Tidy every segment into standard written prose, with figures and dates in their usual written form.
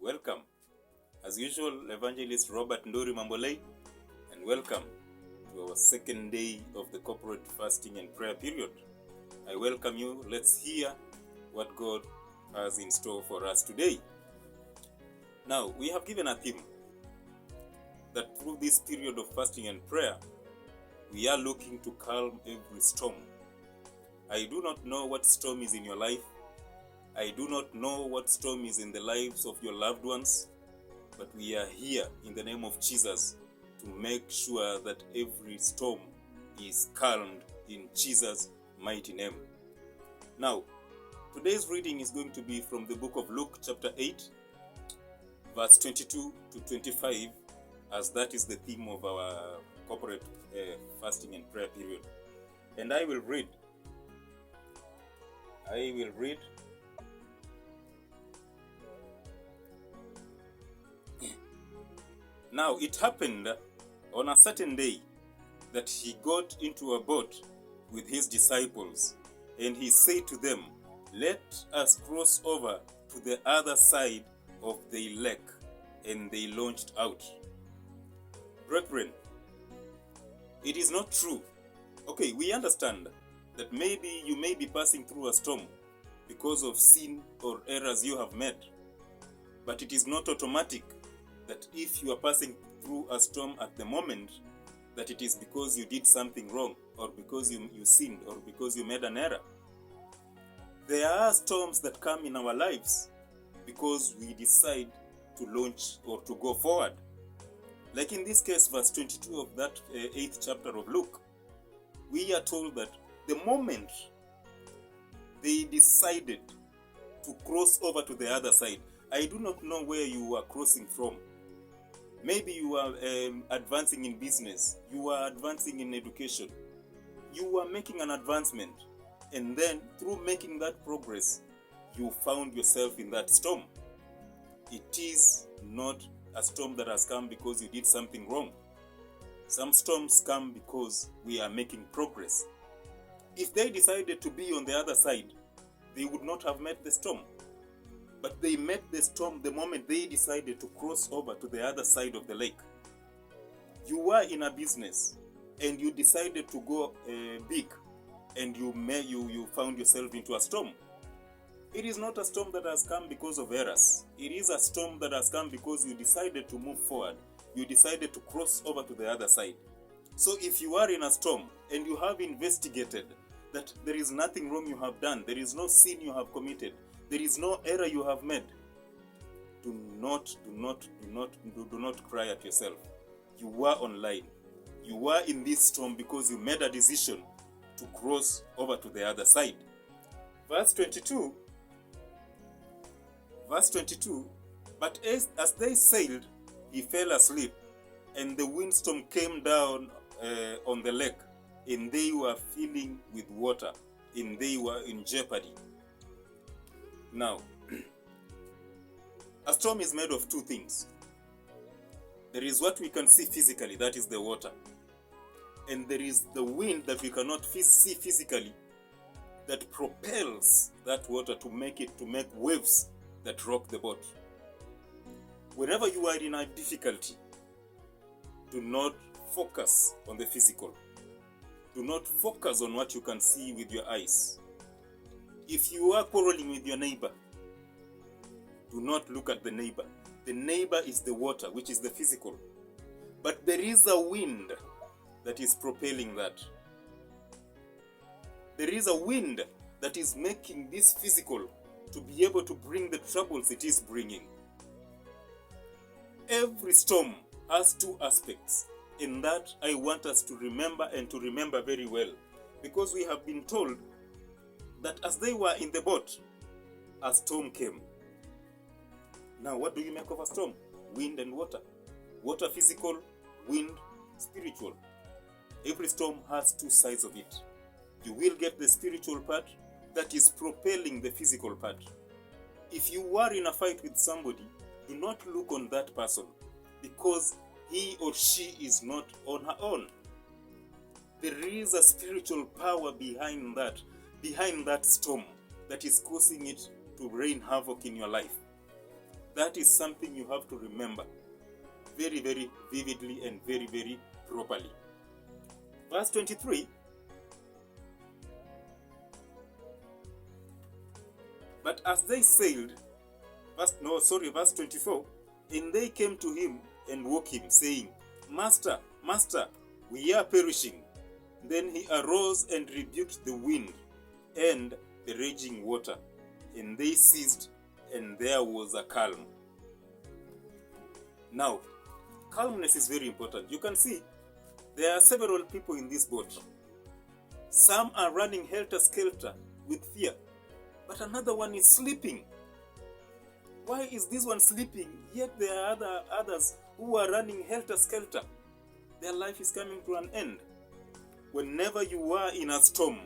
Welcome, as usual, Evangelist Robert Ndori Mambolei, and welcome to our second day of the corporate fasting and prayer period. I welcome you. Let's hear what God has in store for us today. Now, we have given a theme that through this period of fasting and prayer, we are looking to calm every storm. I do not know what storm is in your life. I do not know what storm is in the lives of your loved ones, but we are here in the name of Jesus to make sure that every storm is calmed in Jesus' mighty name. Now, today's reading is going to be from the book of Luke chapter 8, verse 22 to 25, as that is the theme of our corporate fasting and prayer period. And I will read. Now it happened on a certain day that he got into a boat with his disciples, and he said to them, "Let us cross over to the other side of the lake." And they launched out. Brethren, it is not true. Okay, we understand that maybe you may be passing through a storm because of sin or errors you have made, but it is not automatic that if you are passing through a storm at the moment, that it is because you did something wrong, or because you sinned, or because you made an error. There are storms that come in our lives because we decide to launch or to go forward. Like in this case, verse 22 of that 8th chapter of Luke, we are told that the moment they decided to cross over to the other side, I do not know where you are crossing from. Maybe you are advancing in business, you are advancing in education, you are making an advancement, and then through making that progress, you found yourself in that storm. It is not a storm that has come because you did something wrong. Some storms come because we are making progress. If they decided to be on the other side, they would not have met the storm. But they met the storm the moment they decided to cross over to the other side of the lake. You were in a business and you decided to go big, and you found yourself into a storm. It is not a storm that has come because of errors. It is a storm that has come because you decided to move forward. You decided to cross over to the other side. So if you are in a storm and you have investigated that there is nothing wrong you have done, there is no sin you have committed, there is no error you have made, do not cry at yourself. You were online. You were in this storm because you made a decision to cross over to the other side. Verse 22, but as they sailed, he fell asleep, and the windstorm came down on the lake, and they were filling with water, and they were in jeopardy. Now, a storm is made of two things. There is what we can see physically, that is the water. And there is the wind that we cannot see physically, that propels that water to make waves that rock the boat. Whenever you are in a difficulty, do not focus on the physical. Do not focus on what you can see with your eyes. If you are quarreling with your neighbor, do not look at the neighbor. The neighbor is the water, which is the physical. But there is a wind that is propelling that. There is a wind that is making this physical to be able to bring the troubles it is bringing. Every storm has two aspects, and that I want us to remember, and to remember very well, because we have been told that as they were in the boat, a storm came. Now, what do you make of a storm? Wind and water. Water physical, wind spiritual. Every storm has two sides of it. You will get the spiritual part that is propelling the physical part. If you are in a fight with somebody, do not look on that person, because he or she is not on her own. There is a spiritual power behind that storm that is causing it to rain havoc in your life. That is something you have to remember very, very vividly and very, very properly. Verse 23. But as they sailed, verse 24, and they came to him and woke him, saying, Master, Master, we are perishing. Then he arose and rebuked the wind and the raging water, and they ceased, and there was a calm. Now, calmness is very important. You can see there are several people in this boat. Some are running helter-skelter with fear, but another one is sleeping. Why is this one sleeping? Yet there are others who are running helter-skelter. Their life is coming to an end. Whenever you are in a storm,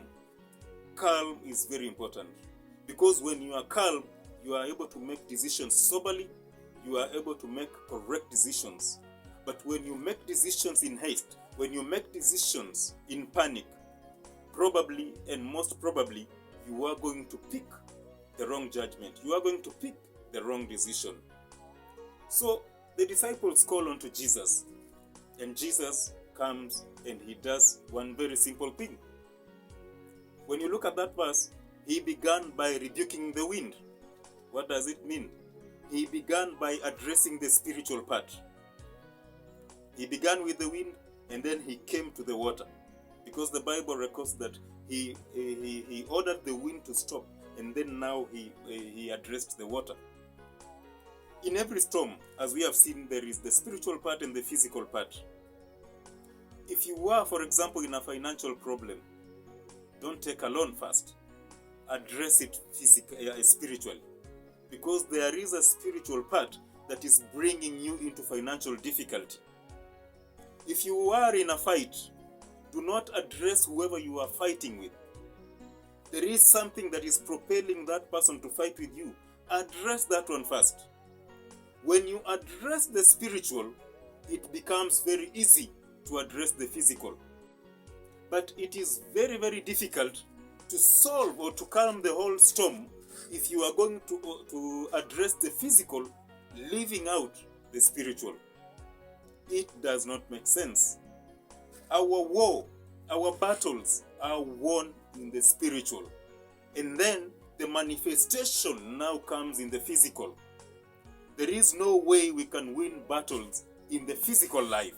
calm is very important. Because when you are calm, you are able to make decisions soberly. You are able to make correct decisions. But when you make decisions in haste, when you make decisions in panic, probably and most probably, you are going to pick the wrong judgment. You are going to pick the wrong decision. So the disciples call on to Jesus, and Jesus comes and he does one very simple thing. When you look at that verse, he began by rebuking the wind. What does it mean? He began by addressing the spiritual part. He began with the wind and then he came to the water, because the Bible records that he ordered the wind to stop, and then now he addressed the water. In every storm, as we have seen, there is the spiritual part and the physical part. If you are, for example, in a financial problem, don't take a loan first. Address it spiritually. Because there is a spiritual part that is bringing you into financial difficulty. If you are in a fight, do not address whoever you are fighting with. There is something that is propelling that person to fight with you. Address that one first. When you address the spiritual, it becomes very easy to address the physical. But it is very, very difficult to solve or to calm the whole storm if you are going to address the physical, leaving out the spiritual. It does not make sense. Our battles are won in the spiritual. And then the manifestation now comes in the physical. There is no way we can win battles in the physical life.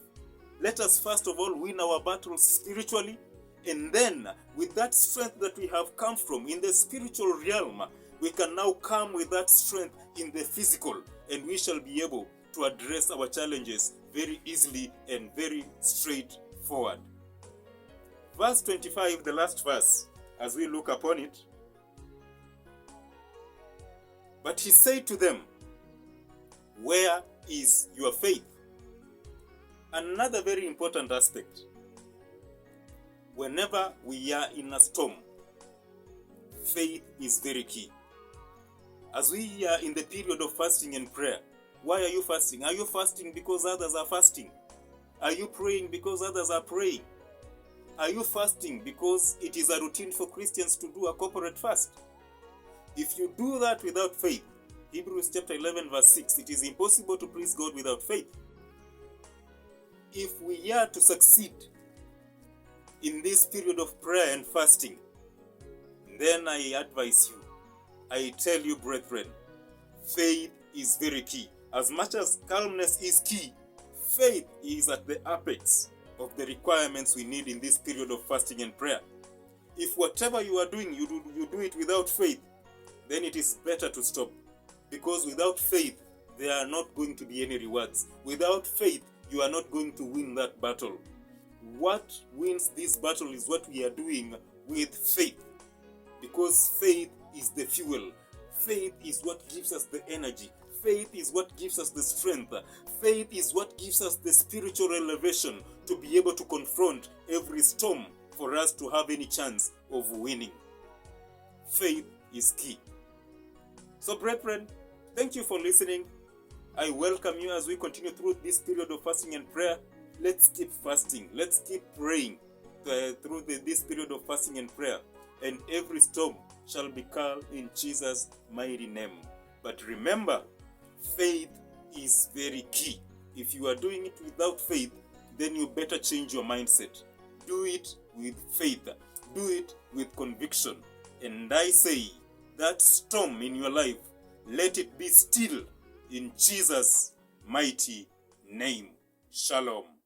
Let us first of all win our battles spiritually, and then with that strength that we have come from in the spiritual realm, we can now come with that strength in the physical, and we shall be able to address our challenges very easily and very straightforward. Verse 25, the last verse, as we look upon it. But he said to them, where is your faith? Another very important aspect. Whenever we are in a storm, faith is very key. As we are in the period of fasting and prayer, why are you fasting? Are you fasting because others are fasting? Are you praying because others are praying? Are you fasting because it is a routine for Christians to do a corporate fast? If you do that without faith, Hebrews chapter 11 verse 6, it is impossible to please God without faith. If we are to succeed in this period of prayer and fasting, then I advise you, I tell you, brethren, faith is very key. As much as calmness is key, faith is at the apex of the requirements we need in this period of fasting and prayer. If whatever you are doing, you do it without faith, then it is better to stop. Because without faith, there are not going to be any rewards. Without faith, you are not going to win that battle. What wins this battle is what we are doing with faith. Because faith is the fuel. Faith is what gives us the energy. Faith is what gives us the strength. Faith is what gives us the spiritual elevation to be able to confront every storm for us to have any chance of winning. Faith is key. So, brethren, thank you for listening. I welcome you as we continue through this period of fasting and prayer. Let's keep fasting. Let's keep praying through this period of fasting and prayer. And every storm shall be calm in Jesus' mighty name. But remember, faith is very key. If you are doing it without faith, then you better change your mindset. Do it with faith. Do it with conviction. And I say, that storm in your life, let it be still in Jesus' mighty name. Shalom.